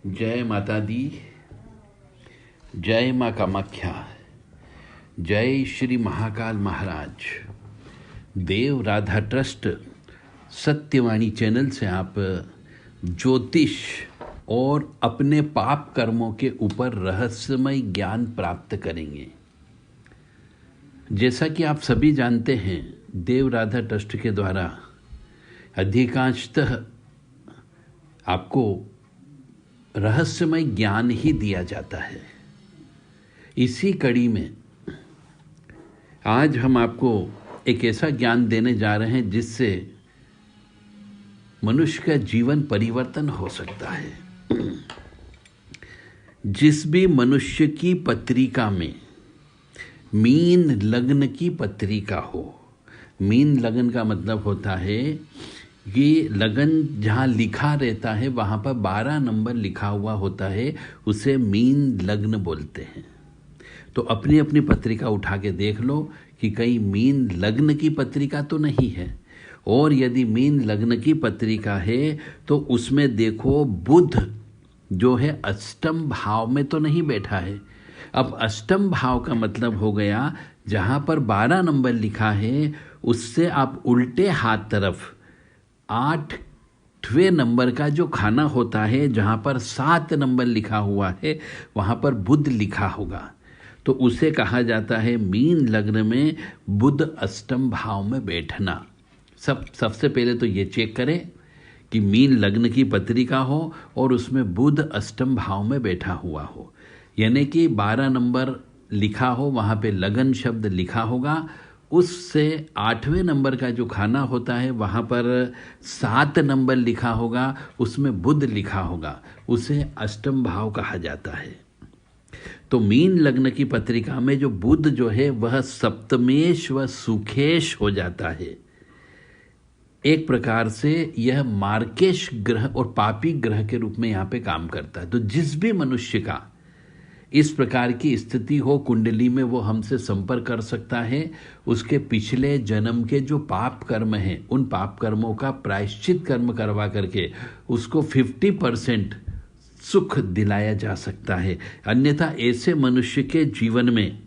जय माता दी, जय माँ कामाख्या, जय श्री महाकाल महाराज। देव राधा ट्रस्ट सत्यवाणी चैनल से आप ज्योतिष और अपने पाप कर्मों के ऊपर रहस्यमय ज्ञान प्राप्त करेंगे। जैसा कि आप सभी जानते हैं, देव राधा ट्रस्ट के द्वारा अधिकांशतः आपको रहस्यमय ज्ञान ही दिया जाता है। इसी कड़ी में आज हम आपको एक ऐसा ज्ञान देने जा रहे हैं जिससे मनुष्य का जीवन परिवर्तन हो सकता है। जिस भी मनुष्य की पत्रिका में मीन लग्न की पत्रिका हो, मीन लग्न का मतलब होता है ये लगन जहाँ लिखा रहता है वहाँ पर 12 नंबर लिखा हुआ होता है, उसे मीन लग्न बोलते हैं। तो अपनी अपनी पत्रिका उठा के देख लो कि कहीं मीन लग्न की पत्रिका तो नहीं है, और यदि मीन लग्न की पत्रिका है तो उसमें देखो बुध जो है अष्टम भाव में तो नहीं बैठा है। अब अष्टम भाव का मतलब हो गया जहाँ पर 12 नंबर लिखा है उससे आप उल्टे हाथ तरफ 8वें नंबर का जो खाना होता है जहाँ पर 7 नंबर लिखा हुआ है वहाँ पर बुध लिखा होगा, तो उसे कहा जाता है मीन लग्न में बुध अष्टम भाव में बैठना। सबसे पहले तो ये चेक करें कि मीन लग्न की पत्रिका हो और उसमें बुध अष्टम भाव में बैठा हुआ हो, यानी कि 12 नंबर लिखा हो, वहाँ पे लगन शब्द लिखा होगा, उससे 8वें नंबर का जो खाना होता है वहाँ पर 7 नंबर लिखा होगा, उसमें बुध लिखा होगा, उसे अष्टम भाव कहा जाता है। तो मीन लग्न की पत्रिका में जो बुध जो है वह सप्तमेश व सुखेश हो जाता है। एक प्रकार से यह मार्केश ग्रह और पापी ग्रह के रूप में यहाँ पे काम करता है। तो जिस भी मनुष्य का इस प्रकार की स्थिति हो कुंडली में, वो हमसे संपर्क कर सकता है। उसके पिछले जन्म के जो पाप कर्म हैं उन पाप कर्मों का प्रायश्चित कर्म करवा करके उसको 50% सुख दिलाया जा सकता है। अन्यथा ऐसे मनुष्य के जीवन में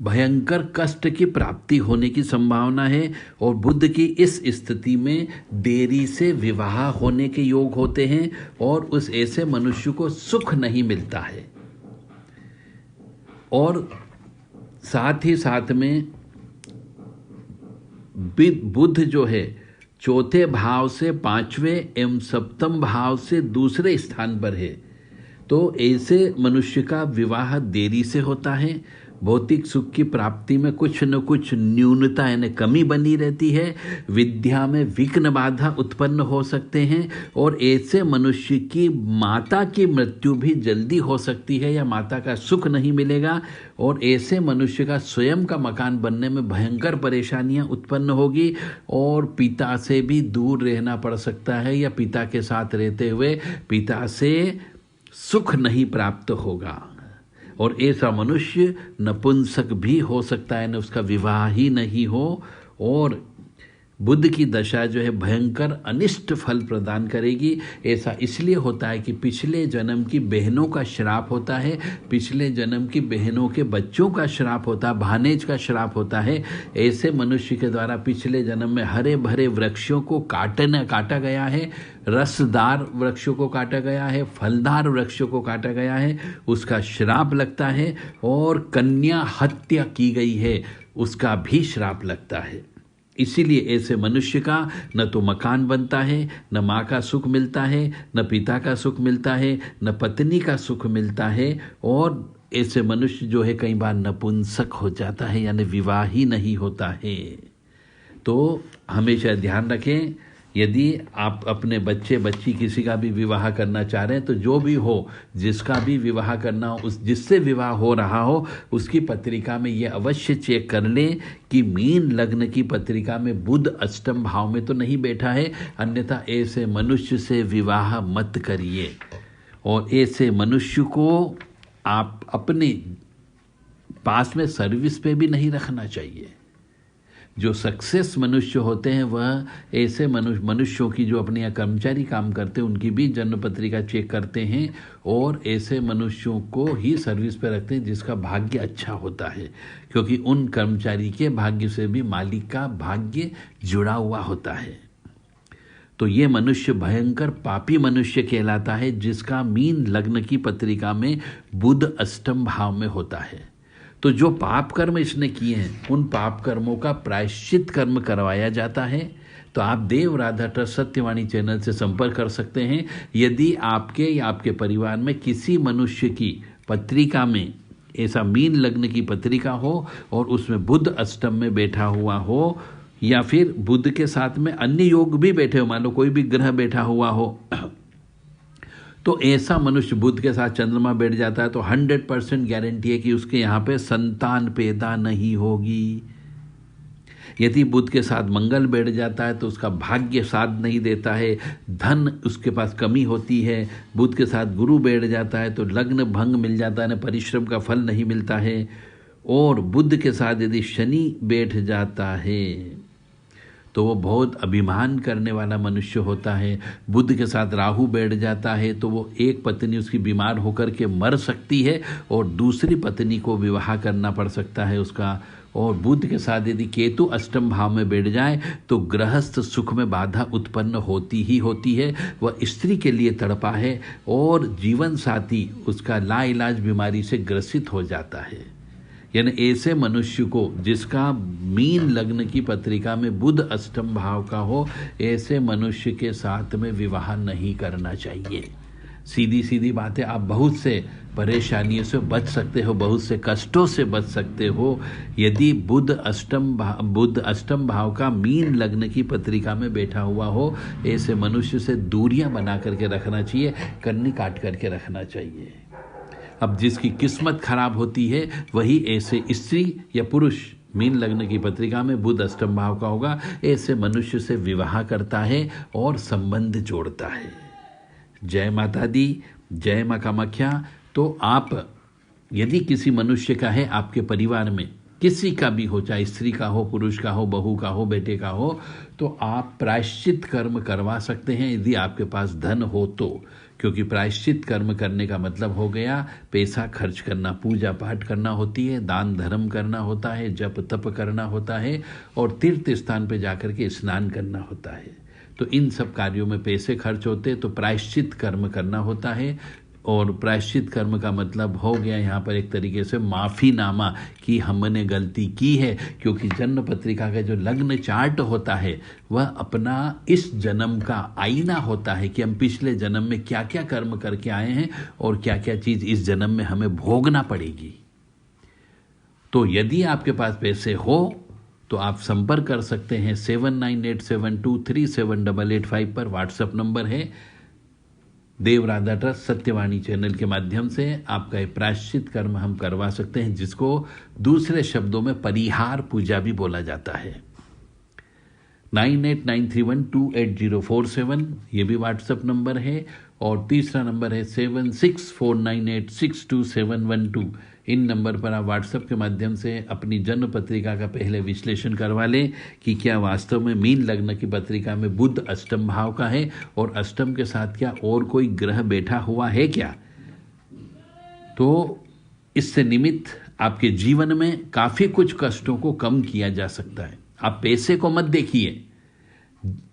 भयंकर कष्ट की प्राप्ति होने की संभावना है, और बुध की इस स्थिति में देरी से विवाह होने के योग होते हैं और उस ऐसे मनुष्य को सुख नहीं मिलता है। और साथ ही साथ में बुध जो है चौथे भाव से 5वें एवं सप्तम भाव से दूसरे स्थान पर है, तो ऐसे मनुष्य का विवाह देरी से होता है। भौतिक सुख की प्राप्ति में कुछ न कुछ न्यूनता यानी कमी बनी रहती है। विद्या में विघ्न बाधा उत्पन्न हो सकते हैं, और ऐसे मनुष्य की माता की मृत्यु भी जल्दी हो सकती है या माता का सुख नहीं मिलेगा, और ऐसे मनुष्य का स्वयं का मकान बनने में भयंकर परेशानियां उत्पन्न होगी, और पिता से भी दूर रहना पड़ सकता है या पिता के साथ रहते हुए पिता से सुख नहीं प्राप्त होगा। और ऐसा मनुष्य नपुंसक भी हो सकता है, न उसका विवाह ही नहीं हो, और बुध की दशा जो है भयंकर अनिष्ट फल प्रदान करेगी। ऐसा इसलिए होता है कि पिछले जन्म की बहनों का श्राप होता है, पिछले जन्म की बहनों के बच्चों का श्राप होता है, भानेज का श्राप होता है। ऐसे मनुष्य के द्वारा पिछले जन्म में हरे भरे वृक्षों को काटा गया है, रसदार वृक्षों को काटा गया है, फलदार वृक्षों को काटा गया है, उसका श्राप लगता है। और कन्या हत्या की गई है, उसका भी श्राप लगता है। इसीलिए ऐसे मनुष्य का न तो मकान बनता है, न माँ का सुख मिलता है, न पिता का सुख मिलता है, न पत्नी का सुख मिलता है, और ऐसे मनुष्य जो है कई बार नपुंसक हो जाता है, यानी विवाह ही नहीं होता है। तो हमेशा ध्यान रखें, यदि आप अपने बच्चे बच्ची किसी का भी विवाह करना चाह रहे हैं तो जो भी हो, जिसका भी विवाह करना हो, उस जिससे विवाह हो रहा हो उसकी पत्रिका में ये अवश्य चेक कर लें कि मीन लग्न की पत्रिका में बुध अष्टम भाव में तो नहीं बैठा है, अन्यथा ऐसे मनुष्य से विवाह मत करिए। और ऐसे मनुष्य को आप अपने पास में सर्विस पे भी नहीं रखना चाहिए। जो सक्सेस मनुष्य होते हैं वह ऐसे मनुष्यों की जो अपने यहाँ कर्मचारी काम करते हैं उनकी भी जन्म पत्रिका चेक करते हैं और ऐसे मनुष्यों को ही सर्विस पे रखते हैं जिसका भाग्य अच्छा होता है, क्योंकि उन कर्मचारी के भाग्य से भी मालिक का भाग्य जुड़ा हुआ होता है। तो ये मनुष्य भयंकर पापी मनुष्य कहलाता है जिसका मीन लग्न की पत्रिका में बुध अष्टम भाव में होता है। तो जो पाप कर्म इसने किए हैं उन पाप कर्मों का प्रायश्चित कर्म करवाया जाता है। तो आप देव राधा ट्रस्ट सत्यवाणी चैनल से संपर्क कर सकते हैं। यदि आपके या आपके परिवार में किसी मनुष्य की पत्रिका में ऐसा मीन लग्न की पत्रिका हो और उसमें बुध अष्टम में बैठा हुआ हो या फिर बुध के साथ में अन्य योग भी बैठे हो, मान लो कोई भी ग्रह बैठा हुआ हो, तो ऐसा मनुष्य बुध के साथ चंद्रमा बैठ जाता है तो 100% गारंटी है कि उसके यहाँ पे संतान पैदा नहीं होगी। यदि बुध के साथ मंगल बैठ जाता है तो उसका भाग्य साथ नहीं देता है, धन उसके पास कमी होती है। बुध के साथ गुरु बैठ जाता है तो लग्न भंग मिल जाता है, परिश्रम का फल नहीं मिलता है। और बुध के साथ यदि शनि बैठ जाता है तो वो बहुत अभिमान करने वाला मनुष्य होता है। बुध के साथ राहु बैठ जाता है तो वो एक पत्नी उसकी बीमार होकर के मर सकती है और दूसरी पत्नी को विवाह करना पड़ सकता है उसका। और बुध के साथ यदि केतु अष्टम भाव में बैठ जाए तो गृहस्थ सुख में बाधा उत्पन्न होती ही होती है। वह स्त्री के लिए तड़पा है और जीवन साथी उसका लाइलाज बीमारी से ग्रसित हो जाता है। यानी ऐसे मनुष्य को जिसका मीन लग्न की पत्रिका में बुध अष्टम भाव का हो, ऐसे मनुष्य के साथ में विवाह नहीं करना चाहिए। सीधी सीधी बात है, आप बहुत से परेशानियों से बच सकते हो, बहुत से कष्टों से बच सकते हो यदि बुध अष्टम भाव का मीन लग्न की पत्रिका में बैठा हुआ हो। ऐसे मनुष्य से दूरियां बना करके रखना चाहिए, कन्नी काट करके रखना चाहिए। अब जिसकी किस्मत खराब होती है वही ऐसे स्त्री या पुरुष मीन लग्न की पत्रिका में बुध अष्टम भाव का होगा, ऐसे मनुष्य से विवाह करता है और संबंध जोड़ता है। जय माता दी, जय मां कामाख्या। तो आप यदि किसी मनुष्य का है आपके परिवार में, किसी का भी हो, चाहे स्त्री का हो, पुरुष का हो, बहू का हो, बेटे का हो, तो आप प्रायश्चित कर्म करवा सकते हैं यदि आपके पास धन हो तो। क्योंकि प्रायश्चित कर्म करने का मतलब हो गया पैसा खर्च करना, पूजा पाठ करना होती है, दान धर्म करना होता है, जप तप करना होता है और तीर्थ स्थान पे जाकर के स्नान करना होता है। तो इन सब कार्यों में पैसे खर्च होते हैं, तो प्रायश्चित कर्म करना होता है। और प्रायश्चित कर्म का मतलब हो गया यहाँ पर एक तरीके से माफ़ीनामा कि हमने गलती की है। क्योंकि जन्म पत्रिका का जो लग्न चार्ट होता है वह अपना इस जन्म का आईना होता है कि हम पिछले जन्म में क्या क्या कर्म करके आए हैं और क्या क्या चीज़ इस जन्म में हमें भोगना पड़ेगी। तो यदि आपके पास पैसे हो तो आप संपर्क कर सकते हैं 7987237885 पर व्हाट्सएप नंबर है। देव राधा ट्रस्ट सत्यवाणी चैनल के माध्यम से आपका एक प्रायश्चित कर्म हम करवा सकते हैं, जिसको दूसरे शब्दों में परिहार पूजा भी बोला जाता है। 9893128047 ये भी व्हाट्सएप नंबर है। और तीसरा नंबर है 7649862712। इन नंबर पर आप व्हाट्सएप के माध्यम से अपनी जन्म पत्रिका का पहले विश्लेषण करवा लें कि क्या वास्तव में मीन लग्न की पत्रिका में बुध अष्टम भाव का है और अष्टम के साथ क्या और कोई ग्रह बैठा हुआ है क्या। तो इससे निमित्त आपके जीवन में काफ़ी कुछ कष्टों को कम किया जा सकता है। आप पैसे को मत देखिए,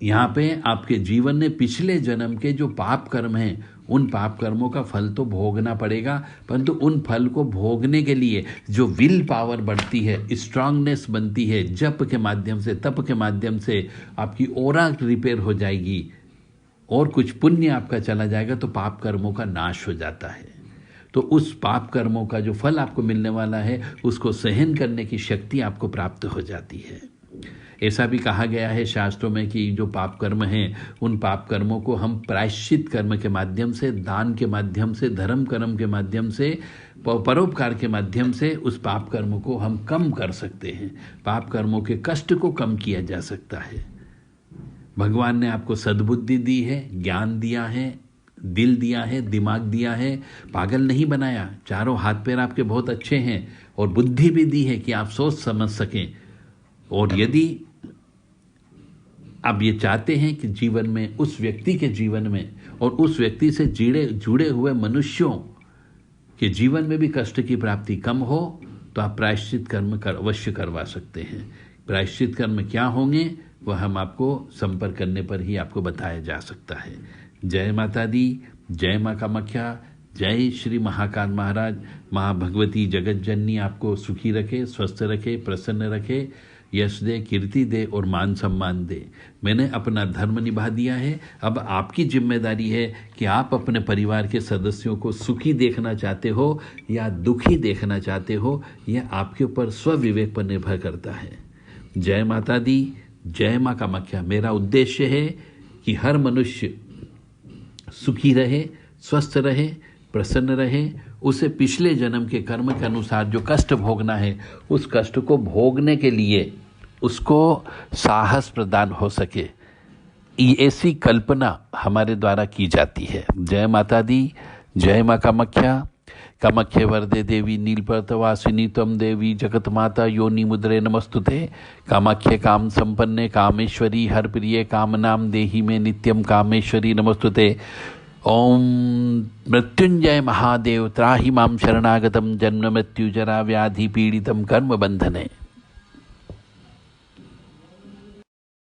यहाँ पे आपके जीवन में पिछले जन्म के जो पाप कर्म हैं उन पाप कर्मों का फल तो भोगना पड़ेगा, परंतु उन फल को भोगने के लिए जो विल पावर बढ़ती है, स्ट्रांगनेस बनती है, जप के माध्यम से, तप के माध्यम से आपकी ओरा रिपेयर हो जाएगी और कुछ पुण्य आपका चला जाएगा तो पाप कर्मों का नाश हो जाता है। तो उस पाप कर्मों का जो फल आपको मिलने वाला है उसको सहन करने की शक्ति आपको प्राप्त हो जाती है। ऐसा भी कहा गया है शास्त्रों में कि जो पाप कर्म हैं उन पाप कर्मों को हम प्रायश्चित कर्म के माध्यम से, दान के माध्यम से, धर्म कर्म के माध्यम से, परोपकार के माध्यम से उस पाप कर्म को हम कम कर सकते हैं। पाप कर्मों के कष्ट को कम किया जा सकता है। भगवान ने आपको सद्बुद्धि दी है, ज्ञान दिया है, दिल दिया है, दिमाग दिया है, पागल नहीं बनाया। चारों हाथ पैर आपके बहुत अच्छे हैं और बुद्धि भी दी है कि आप सोच समझ सकें और यदि आप ये चाहते हैं कि जीवन में, उस व्यक्ति के जीवन में और उस व्यक्ति से जुड़े हुए मनुष्यों के जीवन में भी कष्ट की प्राप्ति कम हो, तो आप प्रायश्चित कर्म अवश्य करवा सकते हैं। प्रायश्चित कर्म क्या होंगे वह हम आपको संपर्क करने पर ही आपको बताया जा सकता है। जय माता दी, जय माँ कामाख्या, जय श्री महाकाल महाराज। माँ भगवती जगत जननी आपको सुखी रखे, स्वस्थ रखे, प्रसन्न रखे, यश दे, कीर्ति दे और मान सम्मान दे। मैंने अपना धर्म निभा दिया है। अब आपकी जिम्मेदारी है कि आप अपने परिवार के सदस्यों को सुखी देखना चाहते हो या दुखी देखना चाहते हो, यह आपके ऊपर स्वविवेक पर निर्भर करता है। जय माता दी, जय माँ कामाख्या। मेरा उद्देश्य है कि हर मनुष्य सुखी रहे, स्वस्थ रहे, प्रसन्न रहे, उसे पिछले जन्म के कर्म के अनुसार जो कष्ट भोगना है उस कष्ट को भोगने के लिए उसको साहस प्रदान हो सके, ऐसी कल्पना हमारे द्वारा की जाती है। जय माता दी, जय माँ कामाख्या। कामाख्ये वरदे देवी नीलपर्तवासिनी त्वं देवी जगत माता योनि मुद्रे नमस्तुते। कामाख्ये काम संपन्ने कामेश्वरी हर प्रिये कामनाम देहि में नित्यम कामेश्वरी नमस्तुते। ओम मृत्युंजय महादेव त्राहि मां शरणागतम जन्म मृत्यु जरा व्याधि पीड़ितम कर्म बंधने।